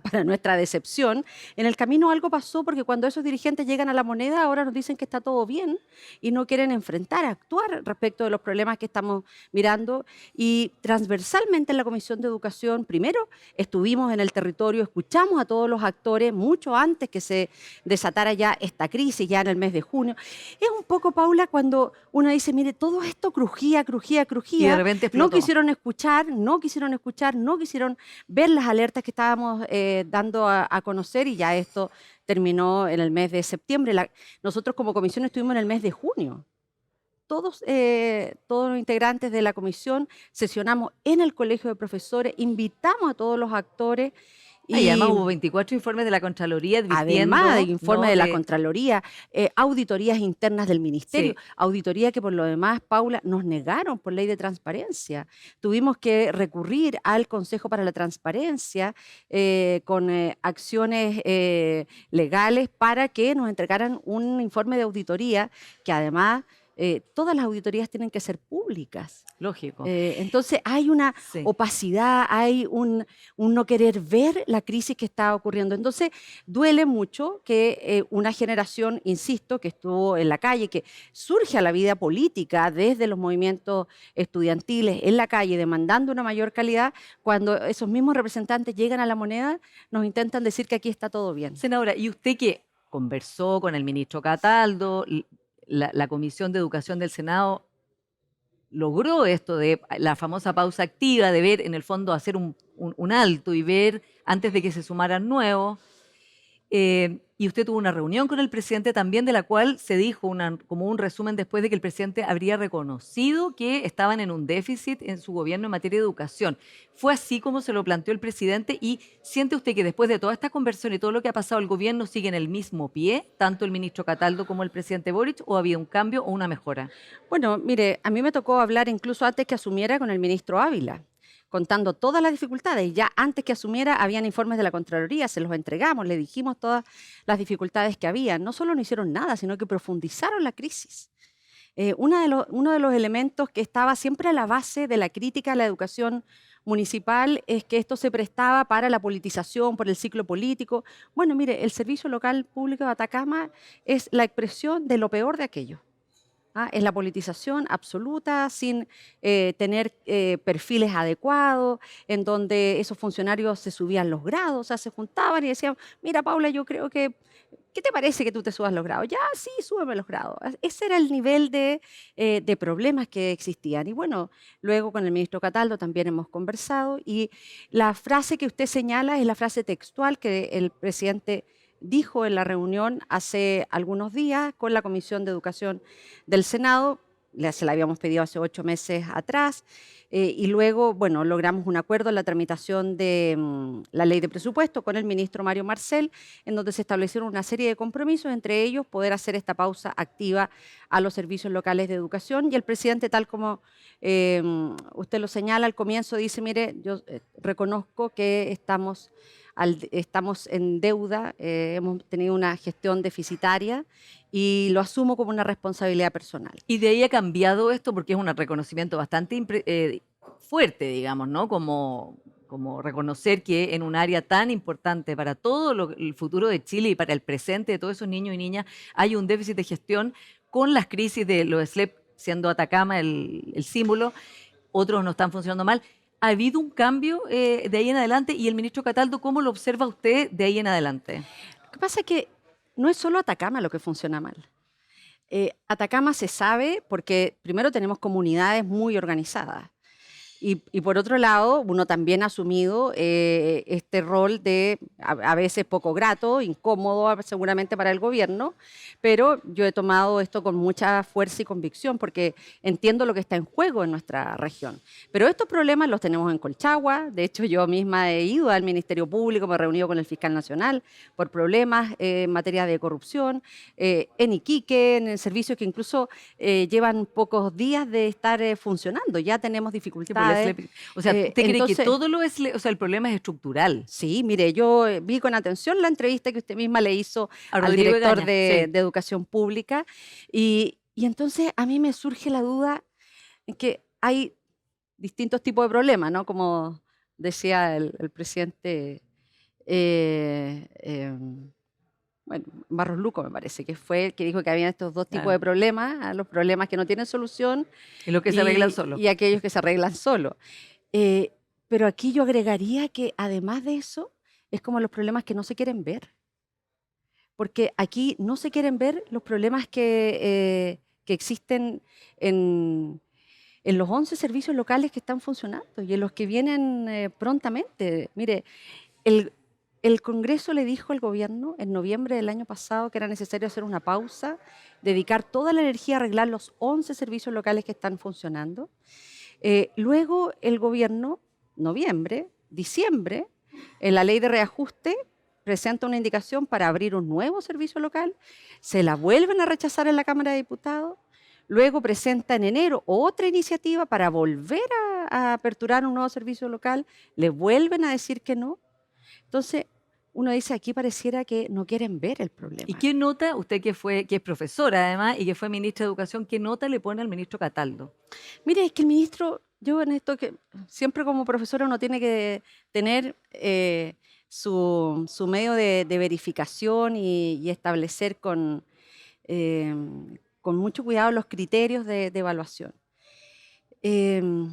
decepción, en el camino algo pasó, porque cuando esos dirigentes llegan a la Moneda ahora nos dicen que está todo bien y no quieren enfrentar, actuar respecto de los problemas que estamos mirando. Y transversalmente en la Comisión de Educación, primero estuvimos en el territorio, escuchamos a todos los actores mucho antes que se desatara ya esta crisis, ya en el mes de junio. Es un poco, Paula, cuando uno dice, mire, todo esto crujía, Y de repente no explotó. quisieron escuchar, no quisieron ver las alertas que estábamos dando a conocer, y ya esto terminó en el mes de septiembre. Nosotros como comisión estuvimos en el mes de junio. Todos los integrantes de la comisión sesionamos en el colegio de profesores, invitamos a todos los actores, Y además hubo 24 informes de la Contraloría advirtiendo, además de informes ¿no?, de la Contraloría, auditorías internas del Ministerio, Sí. auditoría que por lo demás, Paula, nos negaron por ley de transparencia. Tuvimos que recurrir al Consejo para la Transparencia con acciones legales para que nos entregaran un informe de auditoría que además todas las auditorías tienen que ser públicas. lógico. Entonces hay una Sí. opacidad, hay un no querer ver la crisis que está ocurriendo. Entonces duele mucho que una generación, insisto, que estuvo en la calle, que surge a la vida política desde los movimientos estudiantiles en la calle demandando una mayor calidad, cuando esos mismos representantes llegan a la moneda, nos intentan decir que aquí está todo bien. Senadora, ¿y usted que conversó con el ministro Cataldo, la Comisión de Educación del Senado logró esto de la famosa pausa activa, de ver, en el fondo, hacer un alto y ver antes de que se sumaran nuevos? Y usted tuvo una reunión con el presidente también, de la cual se dijo como un resumen después de que el presidente habría reconocido que estaban en un déficit en su gobierno en materia de educación. ¿Fue así como se lo planteó el presidente? ¿Y siente usted que después de toda esta conversión y todo lo que ha pasado, el gobierno sigue en el mismo pie, tanto el ministro Cataldo como el presidente Boric, o había un cambio o una mejora? Bueno, mire, a mí me tocó hablar incluso antes que asumiera con el ministro Ávila, contando todas las dificultades. Ya antes que asumiera habían informes de la Contraloría, se los entregamos, le dijimos todas las dificultades que había. No solo no hicieron nada, sino que profundizaron la crisis. Uno de los elementos que estaba siempre a la base de la crítica a la educación municipal es que esto se prestaba para la politización, por el ciclo político. Bueno, mire, el Servicio Local Público de Atacama es la expresión de lo peor de aquello. Es la politización absoluta, sin tener perfiles adecuados, en donde esos funcionarios se subían los grados, o sea, se juntaban y decían, mira, Paula, yo creo que, ¿qué te parece que tú te subas los grados? Ya, sí, súbeme los grados. Ese era el nivel de problemas que existían. Y bueno, luego con el ministro Cataldo también hemos conversado, y la frase que usted señala es la frase textual que el presidente dijo en la reunión hace algunos días con la Comisión de Educación del Senado. Se la habíamos pedido hace 8 meses atrás, y luego, bueno, logramos un acuerdo en la tramitación de la ley de presupuesto con el ministro Mario Marcel, en donde se establecieron una serie de compromisos, entre ellos poder hacer esta pausa activa a los servicios locales de educación. Y el presidente, tal como usted lo señala al comienzo, dice, mire, yo reconozco que estamos en deuda, hemos tenido una gestión deficitaria y lo asumo como una responsabilidad personal. Y de ahí ha cambiado esto, porque es un reconocimiento bastante fuerte, digamos, ¿no? Como reconocer que en un área tan importante para todo el futuro de Chile y para el presente de todos esos niños y niñas hay un déficit de gestión, con las crisis de los SLEP, siendo Atacama el símbolo, otros no están funcionando mal. ¿Ha habido un cambio de ahí en adelante? Y el ministro Cataldo, ¿cómo lo observa usted de ahí en adelante? Lo que pasa es que no es solo Atacama lo que funciona mal. Atacama se sabe porque primero tenemos comunidades muy organizadas. Y por otro lado, uno también ha asumido este rol de, a veces poco grato, incómodo seguramente para el gobierno, pero yo he tomado esto con mucha fuerza y convicción porque entiendo lo que está en juego en nuestra región. Pero estos problemas los tenemos en Colchagua. De hecho, yo misma he ido al Ministerio Público, me he reunido con el fiscal nacional por problemas en materia de corrupción, en Iquique, en servicios que incluso llevan pocos días de estar funcionando. Ya tenemos dificultades. O sea, ¿usted cree que todo o sea, el problema es estructural? Sí, mire, yo vi con atención la entrevista que usted misma le hizo al Rodrigo director Egaña, de sí. Educación Pública, y entonces a mí me surge la duda en que hay distintos tipos de problemas, ¿no? Como decía el presidente, bueno, Barros Luco me parece que fue el que dijo que había estos dos tipos Claro. de problemas, los problemas que no tienen solución Y lo que se arreglan solo. y aquellos que se arreglan solo. Pero aquí yo agregaría que además de eso, es como los problemas que no se quieren ver. Porque aquí no se quieren ver los problemas que existen en los 11 servicios locales que están funcionando y en los que vienen prontamente. Mire, el Congreso le dijo al gobierno en noviembre del año pasado que era necesario hacer una pausa, dedicar toda la energía a arreglar los 11 servicios locales que están funcionando. Luego el gobierno, noviembre, diciembre, en la ley de reajuste presenta una indicación para abrir un nuevo servicio local, se la vuelven a rechazar en la Cámara de Diputados, luego presenta en enero otra iniciativa para volver a aperturar un nuevo servicio local, le vuelven a decir que no. Entonces, uno dice, aquí pareciera que no quieren ver el problema. ¿Y qué nota, usted que es profesora además y que fue ministra de Educación, qué nota le pone al ministro Cataldo? Mire, es que el ministro, yo en esto que siempre como profesora uno tiene que tener su medio de verificación y establecer eh, con mucho cuidado los criterios de evaluación. El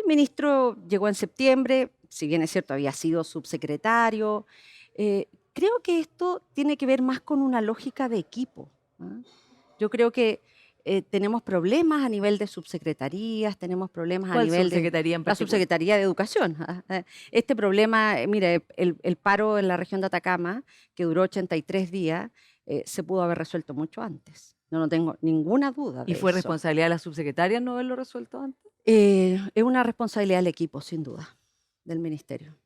ministro llegó en septiembre, si bien es cierto, había sido subsecretario. Creo que esto tiene que ver más con una lógica de equipo. ¿Ah? Yo creo que tenemos problemas a nivel de subsecretarías, tenemos problemas a ¿Cuál nivel subsecretaría en la particular? subsecretaría de Educación. Este problema, mire, el paro en la región de Atacama, que duró 83 días, se pudo haber resuelto mucho antes. No tengo ninguna duda de ¿Y fue eso. responsabilidad de la subsecretaria no haberlo resuelto antes? Es una responsabilidad del equipo, sin duda, del ministerio.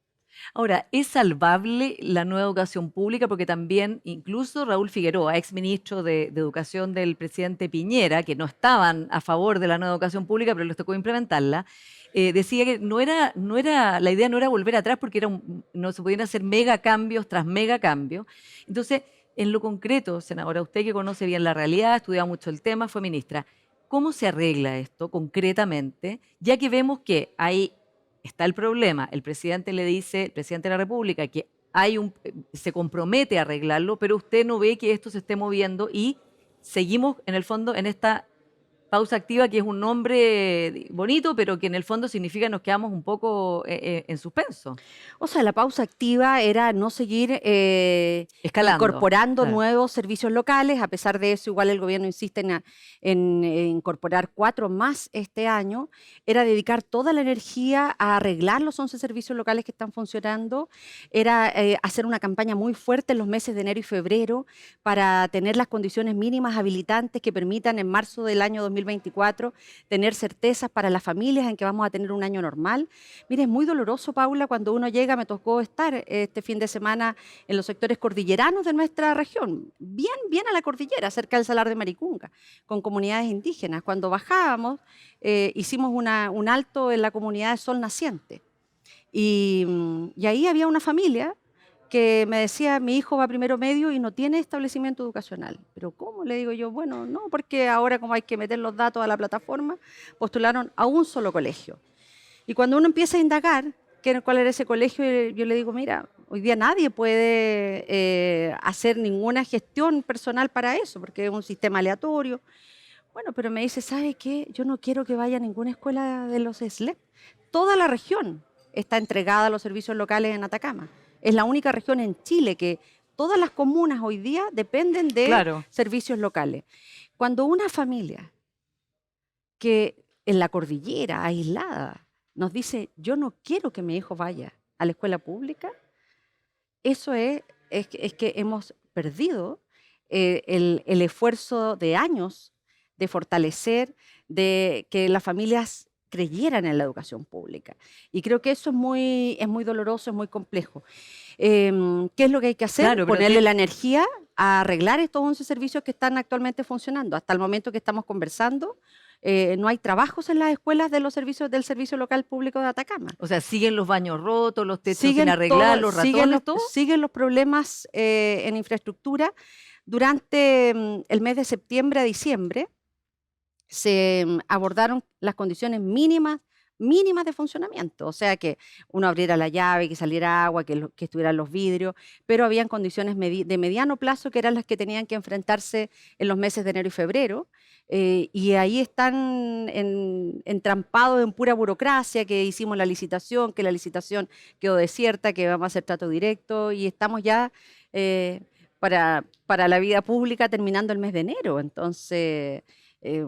Ahora, ¿es salvable la nueva educación pública? Porque también, incluso Raúl Figueroa, exministro de Educación del presidente Piñera, que no estaban a favor de la nueva educación pública, pero les tocó implementarla, decía que la idea no era volver atrás porque no se podían hacer mega cambios tras mega cambios. Entonces, en lo concreto, senadora, usted que conoce bien la realidad, ha estudiado mucho el tema, fue ministra, ¿cómo se arregla esto concretamente? Ya que vemos que hay está el problema. El presidente le dice, el presidente de la República, que se compromete a arreglarlo, pero usted no ve que esto se esté moviendo y seguimos, en el fondo, en esta pausa activa, que es un nombre bonito, pero que en el fondo significa que nos quedamos un poco en suspenso. O sea, la pausa activa era no seguir Escalando. incorporando Claro. nuevos servicios locales. A pesar de eso, igual el gobierno insiste en incorporar 4 más este año. Era dedicar toda la energía a arreglar los 11 servicios locales que están funcionando. Era hacer una campaña muy fuerte en los meses de enero y febrero para tener las condiciones mínimas habilitantes que permitan en marzo del año 2024 tener certezas para las familias en que vamos a tener un año normal. Mire, es muy doloroso, Paula, cuando uno llega, me tocó estar este fin de semana en los sectores cordilleranos de nuestra región, bien a la cordillera, cerca del Salar de Maricunga, con comunidades indígenas. Cuando bajábamos, hicimos un alto en la comunidad de Sol Naciente. Y ahí había una familia que me decía, mi hijo va primero medio y no tiene establecimiento educacional. ¿Pero cómo? Le digo yo, bueno, no, porque ahora como hay que meter los datos a la plataforma, postularon a un solo colegio. Y cuando uno empieza a indagar cuál era ese colegio, yo le digo, mira, hoy día nadie puede hacer ninguna gestión personal para eso, porque es un sistema aleatorio. Bueno, pero me dice, ¿sabe qué? Yo no quiero que vaya a ninguna escuela de los SLEP. Toda la región está entregada a los servicios locales en Atacama. Es la única región en Chile que todas las comunas hoy día dependen de Claro. servicios locales. Cuando una familia que en la cordillera, aislada, nos dice, yo no quiero que mi hijo vaya a la escuela pública, eso es que hemos perdido el esfuerzo de años de fortalecer, de que las familias creyeran en la educación pública. Y creo que eso es muy doloroso, es muy complejo. ¿Qué es lo que hay que hacer? Claro, pero ponerle la energía a arreglar estos 11 servicios que están actualmente funcionando. Hasta el momento que estamos conversando, no hay trabajos en las escuelas de los servicios del Servicio Local Público de Atacama. O sea, siguen los baños rotos, los techos sin arreglar, los ratones, todo. Siguen los problemas en infraestructura. Durante el mes de septiembre a diciembre se abordaron las condiciones mínimas de funcionamiento, o sea que uno abriera la llave, que saliera agua, que estuvieran los vidrios, pero habían condiciones de mediano plazo que eran las que tenían que enfrentarse en los meses de enero y febrero, y ahí están entrampados en pura burocracia, que hicimos la licitación, que la licitación quedó desierta, que vamos a hacer trato directo, y estamos ya para la vida pública terminando el mes de enero. Entonces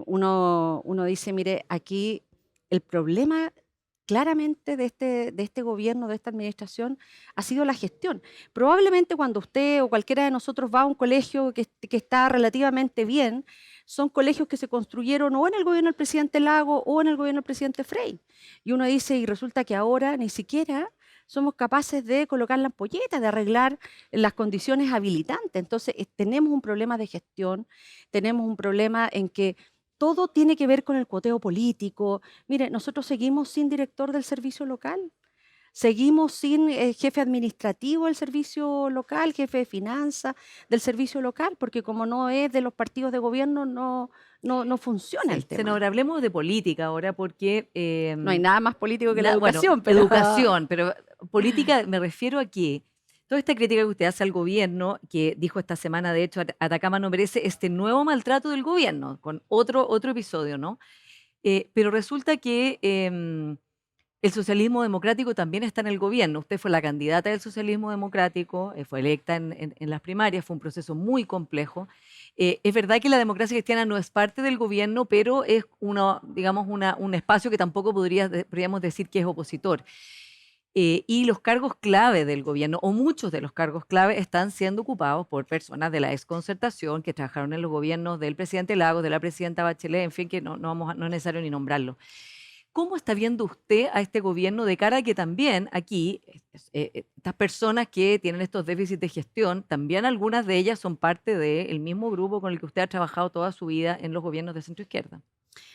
uno dice, mire, aquí el problema claramente de este gobierno, de esta administración, ha sido la gestión. Probablemente cuando usted o cualquiera de nosotros va a un colegio que está relativamente bien, son colegios que se construyeron o en el gobierno del presidente Lago o en el gobierno del presidente Frey. Y uno dice, y resulta que ahora ni siquiera somos capaces de colocar la ampolleta, de arreglar las condiciones habilitantes. Entonces, tenemos un problema de gestión, tenemos un problema en que todo tiene que ver con el cuoteo político. Mire, nosotros seguimos sin director del servicio local. Seguimos sin jefe administrativo del servicio local, jefe de finanzas del servicio local, porque como no es de los partidos de gobierno, no funciona el tema. Senadora, hablemos de política ahora porque... No hay nada más político que la bueno, educación. Pero... educación, pero política me refiero a que toda esta crítica que usted hace al gobierno, que dijo esta semana, de hecho, Atacama no merece este nuevo maltrato del gobierno, con otro episodio, ¿no? Pero resulta que el socialismo democrático también está en el gobierno. Usted fue la candidata del socialismo democrático, fue electa en las primarias, fue un proceso muy complejo. Es verdad que la democracia cristiana no es parte del gobierno, pero es digamos, un espacio que tampoco podríamos decir que es opositor. Y los cargos clave del gobierno, o muchos de los cargos clave, están siendo ocupados por personas de la exconcertación que trabajaron en los gobiernos del presidente Lagos, de la presidenta Bachelet, en fin, que no es necesario ni nombrarlo. ¿Cómo está viendo usted a este gobierno de cara a que también aquí, estas personas que tienen estos déficits de gestión, también algunas de ellas son parte del mismo grupo con el que usted ha trabajado toda su vida en los gobiernos de centro izquierda?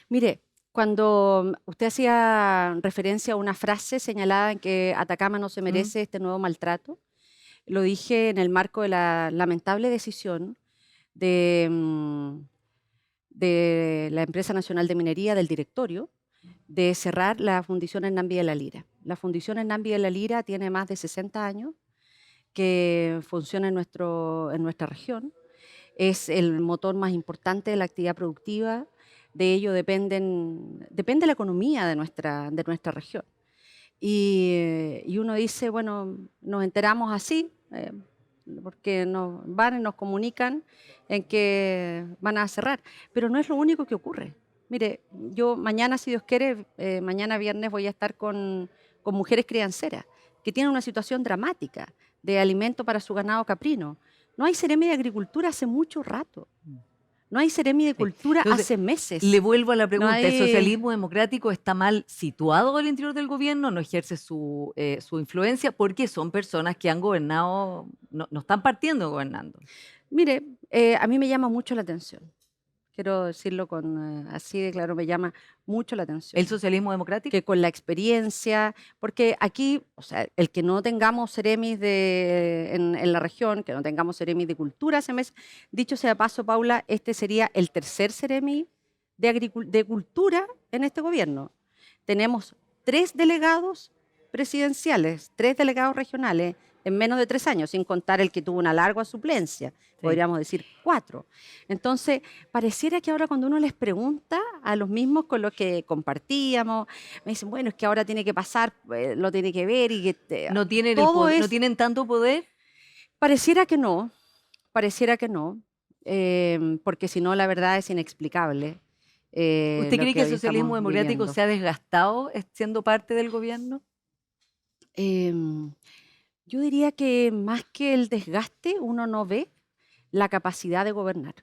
Mire, cuando usted hacía referencia a una frase señalada en que Atacama no se merece este nuevo maltrato, lo dije en el marco de la lamentable decisión de la Empresa Nacional de Minería, del directorio, de cerrar la fundición Hernán de la Lira. La fundición Hernán de la Lira tiene más de 60 años que funciona en nuestra región. Es el motor más importante de la actividad productiva. De ello depende la economía de nuestra región. Y uno dice, bueno, nos enteramos así, porque nos van y nos comunican en que van a cerrar. Pero no es lo único que ocurre. Mire, yo mañana, si Dios quiere, mañana viernes voy a estar con mujeres crianceras que tienen una situación dramática de alimento para su ganado caprino. No hay Seremi de Agricultura hace mucho rato. No hay Seremi de Cultura hace meses. Le vuelvo a la pregunta, ¿el socialismo democrático está mal situado al interior del gobierno? ¿No ejerce su influencia? Porque son personas que han gobernado, no están partiendo gobernando. Mire, a mí me llama mucho la atención. Quiero decirlo así de claro, me llama mucho la atención. ¿El socialismo democrático? Que con la experiencia, porque aquí, o sea, el que no tengamos seremis en la región, que no tengamos seremis de cultura hace meses, dicho sea paso, Paula, este sería el tercer seremi de cultura en este gobierno. Tenemos 3 delegados presidenciales, 3 delegados regionales, en menos de 3 años, sin contar el que tuvo una larga suplencia, podríamos decir 4. Entonces, pareciera que ahora cuando uno les pregunta a los mismos con los que compartíamos, me dicen, bueno, es que ahora tiene que pasar, lo tiene que ver y que... ¿No tienen, ¿no tienen tanto poder? Pareciera que no, porque si no, la verdad es inexplicable. ¿Usted cree que el socialismo democrático se ha desgastado siendo parte del gobierno? Yo diría que más que el desgaste, uno no ve la capacidad de gobernar.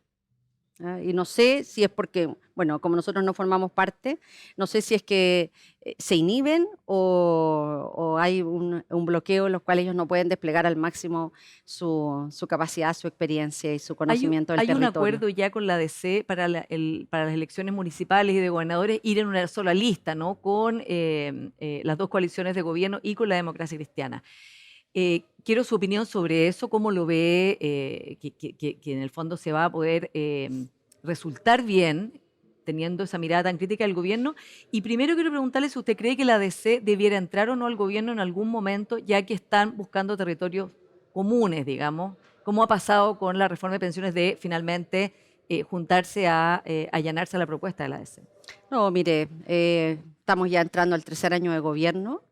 Y no sé si es porque, bueno, como nosotros no formamos parte, no sé si es que se inhiben o hay un bloqueo en los cuales ellos no pueden desplegar al máximo su capacidad, su experiencia y su conocimiento del territorio. ¿Hay un acuerdo ya con la DC para las elecciones municipales y de gobernadores ir en una sola lista, ¿no? Con las 2 coaliciones de gobierno y con la democracia cristiana? Quiero su opinión sobre eso, cómo lo ve, que en el fondo se va a poder resultar bien teniendo esa mirada tan crítica del gobierno. Y primero quiero preguntarle si usted cree que la DC debiera entrar o no al gobierno en algún momento, ya que están buscando territorios comunes, digamos, como ha pasado con la reforma de pensiones de finalmente juntarse a allanarse a la propuesta de la DC. No, mire, estamos ya entrando al 3er año de gobierno.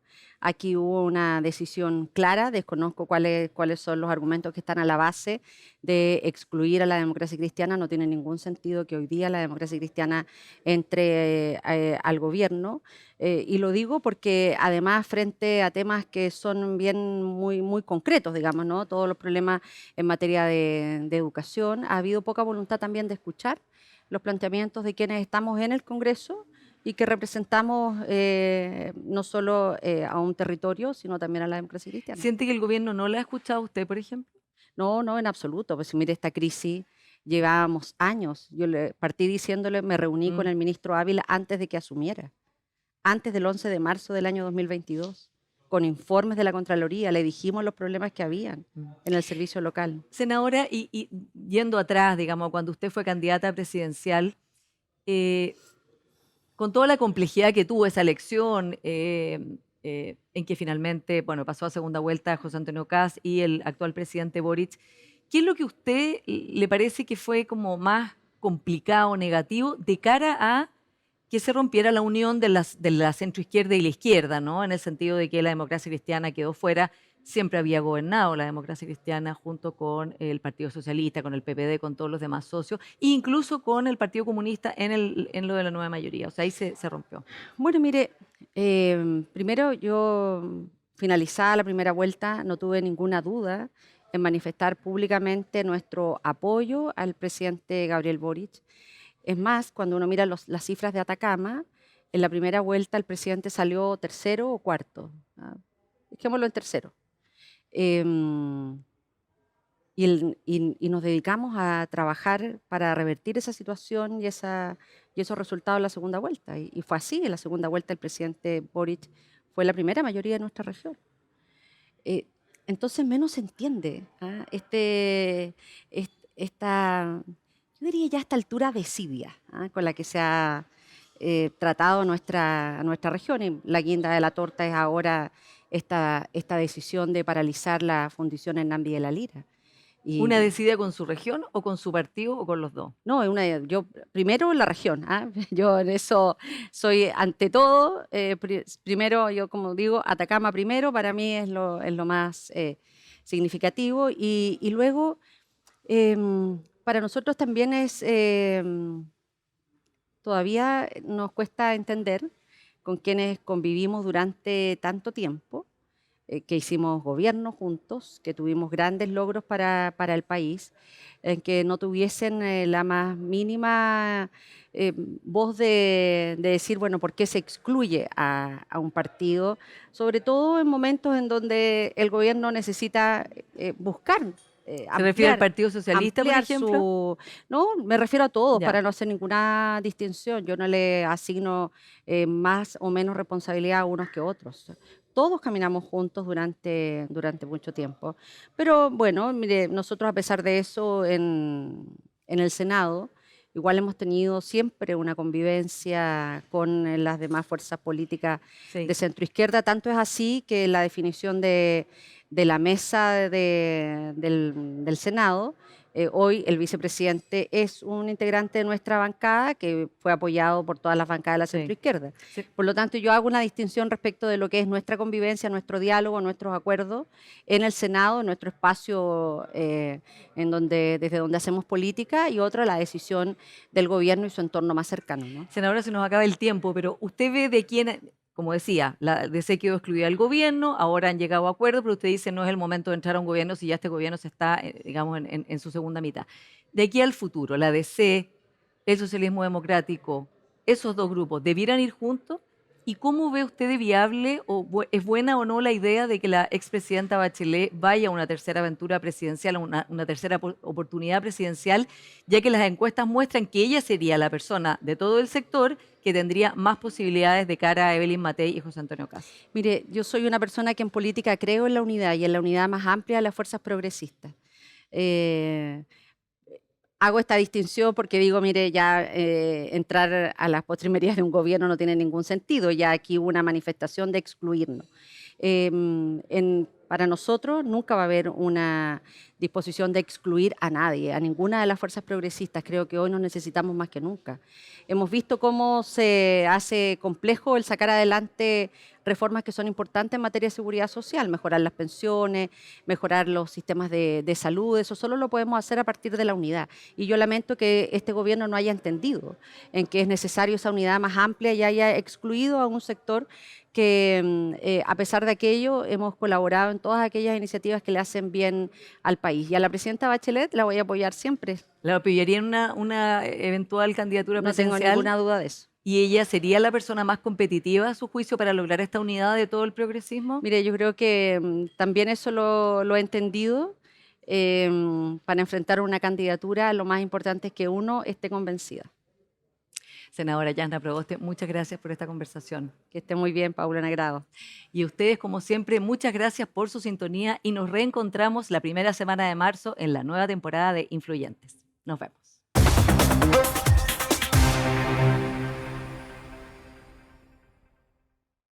Aquí hubo una decisión clara, desconozco cuáles son los argumentos que están a la base de excluir a la democracia cristiana. No tiene ningún sentido que hoy día la democracia cristiana entre al gobierno. Y lo digo porque además frente a temas que son bien muy concretos, digamos, ¿no? Todos los problemas en materia de educación, ha habido poca voluntad también de escuchar los planteamientos de quienes estamos en el Congreso, y que representamos no solo a un territorio, sino también a la democracia cristiana. ¿Siente que el gobierno no la ha escuchado a usted, por ejemplo? No, no, en absoluto. Pues mire, esta crisis llevábamos años. Yo le partí diciéndole, me reuní con el ministro Ávila antes de que asumiera, antes del 11 de marzo del año 2022, con informes de la Contraloría. Le dijimos los problemas que habían en el servicio local. Senadora, y yendo atrás, digamos, cuando usted fue candidata presidencial, con toda la complejidad que tuvo esa elección, en que finalmente, bueno, pasó a segunda vuelta José Antonio Kast y el actual presidente Boric, ¿qué es lo que a usted le parece que fue como más complicado, negativo, de cara a que se rompiera la unión de la centroizquierda y la izquierda, ¿no? En el sentido de que la democracia cristiana quedó fuera, siempre había gobernado la democracia cristiana junto con el Partido Socialista, con el PPD, con todos los demás socios, e incluso con el Partido Comunista en lo de la nueva mayoría. O sea, ahí se rompió. Bueno, mire, primero yo, finalizada la primera vuelta, no tuve ninguna duda en manifestar públicamente nuestro apoyo al presidente Gabriel Boric. Es más, cuando uno mira las cifras de Atacama, en la primera vuelta el presidente salió tercero o cuarto. Dejémoslo en tercero. Y nos dedicamos a trabajar para revertir esa situación y esos resultados en la segunda vuelta. Y fue así, en la segunda vuelta el presidente Boric fue la primera mayoría de nuestra región. Entonces menos se entiende esta, yo diría ya a esta altura desidia con la que se ha tratado nuestra región. Y la guinda de la torta es ahora esta decisión de paralizar la fundición en Nambi de la Lira. ¿Una decide con su región o con su partido o con los dos? No, yo primero la región. Yo en eso soy ante todo. Primero, yo como digo, Atacama primero, para mí es lo más significativo. Y luego, para nosotros también todavía nos cuesta entender con quienes convivimos durante tanto tiempo, que hicimos gobierno juntos, que tuvimos grandes logros para el país, en que no tuviesen la más mínima voz de decir, bueno, ¿por qué se excluye a un partido? Sobre todo en momentos en donde el gobierno necesita buscar ¿Se refiere al Partido Socialista, por ejemplo? No, me refiero a todos, para no hacer ninguna distinción. Yo no le asigno más o menos responsabilidad a unos que otros. Todos caminamos juntos durante mucho tiempo. Pero bueno, mire, nosotros a pesar de eso en el Senado, igual hemos tenido siempre una convivencia con las demás fuerzas políticas de centroizquierda. Tanto es así que la definición de la mesa del Senado, hoy el vicepresidente es un integrante de nuestra bancada que fue apoyado por todas las bancadas de la centroizquierda. Por lo tanto, yo hago una distinción respecto de lo que es nuestra convivencia, nuestro diálogo, nuestros acuerdos en el Senado, en nuestro espacio desde donde hacemos política, y otra la decisión del gobierno y su entorno más cercano, ¿no? Senadora, se nos acaba el tiempo, pero usted ve de quién... Como decía, la DC quedó excluida del gobierno, ahora han llegado a acuerdos, pero usted dice no es el momento de entrar a un gobierno si ya este gobierno se está, digamos, en su segunda mitad. De aquí al futuro, la DC, el socialismo democrático, esos dos grupos, ¿debieran ir juntos? ¿Y cómo ve usted de viable o es buena o no la idea de que la expresidenta Bachelet vaya a una tercera aventura presidencial, a una tercera oportunidad presidencial, ya que las encuestas muestran que ella sería la persona de todo el sector que tendría más posibilidades de cara a Evelyn Matei y José Antonio Kast? Mire, yo soy una persona que en política creo en la unidad y en la unidad más amplia de las fuerzas progresistas. Hago esta distinción porque digo, mire, ya entrar a las postrimerías de un gobierno no tiene ningún sentido, ya aquí hubo una manifestación de excluirnos. Para nosotros nunca va a haber una disposición de excluir a nadie, a ninguna de las fuerzas progresistas. Creo que hoy nos necesitamos más que nunca. Hemos visto cómo se hace complejo el sacar adelante reformas que son importantes en materia de seguridad social, mejorar las pensiones, mejorar los sistemas de salud. Eso solo lo podemos hacer a partir de la unidad. Y yo lamento que este gobierno no haya entendido en que es necesario esa unidad más amplia y haya excluido a un sector que a pesar de aquello hemos colaborado en todas aquellas iniciativas que le hacen bien al país. Y a la presidenta Bachelet la voy a apoyar siempre. ¿La apoyaría en una eventual candidatura presidencial? No tengo ninguna duda de eso. ¿Y ella sería la persona más competitiva a su juicio para lograr esta unidad de todo el progresismo? Mire, yo creo que también eso lo he entendido. Para enfrentar una candidatura, lo más importante es que uno esté convencida. Senadora Yasna Proboste, muchas gracias por esta conversación. Que esté muy bien, Paula Negrado. Y a ustedes, como siempre, muchas gracias por su sintonía y nos reencontramos la primera semana de marzo en la nueva temporada de Influyentes. Nos vemos.